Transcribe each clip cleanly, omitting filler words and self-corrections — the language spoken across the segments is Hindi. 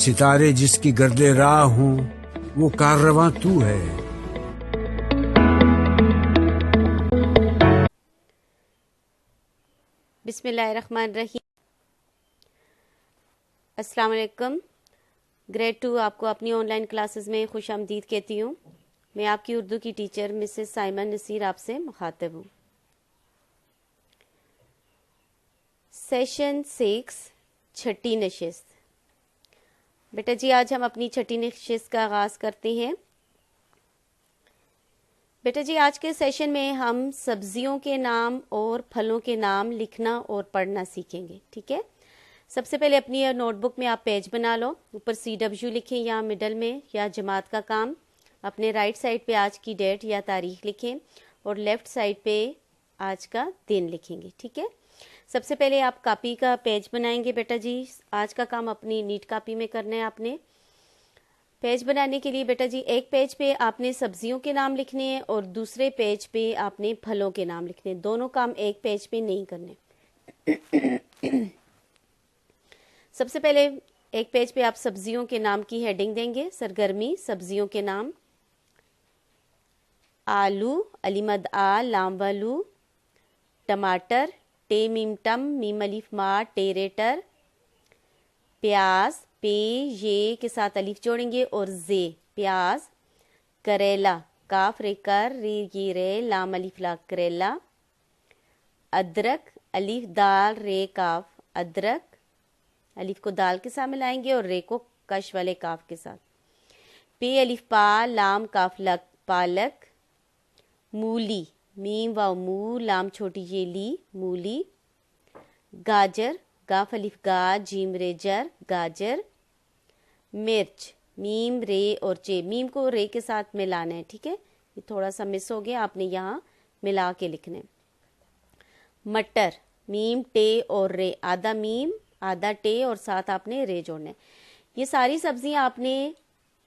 सितारे जिसकी गर्दे राह हूँ वो काररवां तू है। बिस्मिल्लाहिर्रहमानिर्रहीम। अस्सलाम वालेकुम। ग्रेड 2 आपको अपनी ऑनलाइन क्लासेस में खुश आमदीद कहती हूँ। मैं आपकी उर्दू की टीचर मिसेस साइमन नसीर आपसे मुखातिब हूँ। सेशन 6 छठी नशिस्त। बेटा जी आज हम अपनी छठी नशिस्त का आगाज़ करते हैं। बेटा जी आज के सेशन में हम सब्जियों के नाम और फलों के नाम लिखना और पढ़ना सीखेंगे। ठीक है, सबसे पहले अपनी नोटबुक में आप पेज बना लो, ऊपर CW लिखें या मिडल में या जमात का काम। अपने राइट साइड पे आज की डेट या तारीख लिखें और लेफ्ट साइड पे आज का दिन लिखेंगे। ठीक है, सबसे पहले आप कॉपी का पेज बनाएंगे। बेटा जी आज का काम अपनी नीट कॉपी में करना है आपने। पेज बनाने के लिए बेटा जी एक पेज पे आपने सब्जियों के नाम लिखने हैं और दूसरे पेज पे आपने फलों के नाम लिखने हैं। दोनों काम एक पेज पे नहीं करने। सबसे पहले एक पेज पे आप सब्जियों के नाम की हेडिंग देंगे। सरगर्मी सब्जियों के नाम। आलू अलीमद आ लाम वालू। टमाटर टे मीम टम मीम अलिफ मा टेरेटर। प्याज पे ये के साथ अलिफ जोड़ेंगे और जे प्याज। करेला काफ रे कर रे ये रे लाम अलिफ ला करेला। अदरक अलिफ दाल रे काफ अदरक। अलिफ को दाल के साथ मिलाएंगे और रे को कश वाले काफ के साथ। पे अलिफ पा लाम काफ लक पालक। मूली मीम वाव मू लाम छोटी ये ली मूली। गाजर गाफ अलिफ गा जीम रे जर गाजर। मिर्च मीम रे और चे, मीम को रे के साथ मिलाना है। ठीक है, ये थोड़ा सा मिस हो गया, आपने यहाँ मिला के लिखना है। मटर मीम टे और रे, आधा मीम आधा टे और साथ आपने रे जोड़ना है। ये सारी सब्जियां आपने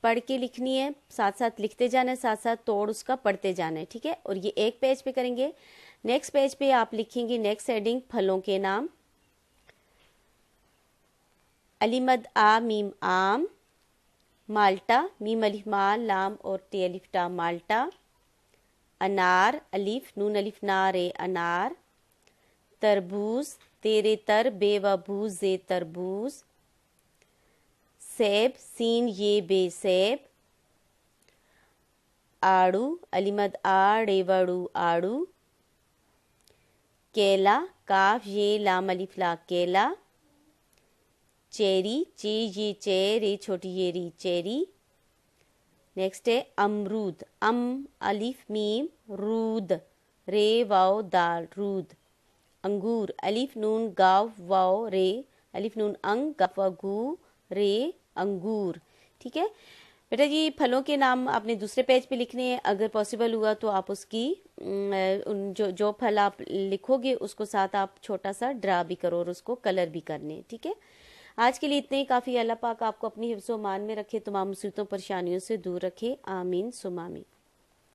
पढ़ के लिखनी है, साथ साथ लिखते जाना है, साथ साथ तोड़ उसका पढ़ते जाना है। ठीक है, और ये एक पेज पे करेंगे। नेक्स्ट पेज पे आप लिखेंगे नेक्स्ट हेडिंग फलों के नाम। अलीमद आ मीम आम। माल्टा मीम अलिफ मा लाम और टे अलिफ टा माल्टा। अनार अलिफ नून अलिफ ना रे अनार। तरबूज तेरे तर बे व बूज जे तरबूज। सेब सीन ये बे सेब। आड़ू अलीमद आ रेवड़ू आड़ू। केला काफ ये लाम अलिफ ला केला। चेरी चे ये चे रे छोटी ये री चेरी। नेक्स्ट है अमरूद अम अलिफ मीम रूद रे वाओ दाल रूद। अंगूर अलिफ नून गाव वाओ रे अलिफ नून अंग गफ गू रे अंगूर। ठीक है बेटा जी, फलों के नाम आपने दूसरे पेज पे लिखने हैं। अगर पॉसिबल हुआ तो आप उसकी जो फल आप लिखोगे उसको साथ आप छोटा सा ड्रा भी करो और उसको कलर भी करने। ठीक है, आज के लिए इतने ही काफ़ी। अल्लाह पाक आपको अपनी हिफ्ज़-ओ-मान में रखे, तमाम मुसीबतों परेशानियों से दूर रखे। आमीन सुम आमीन।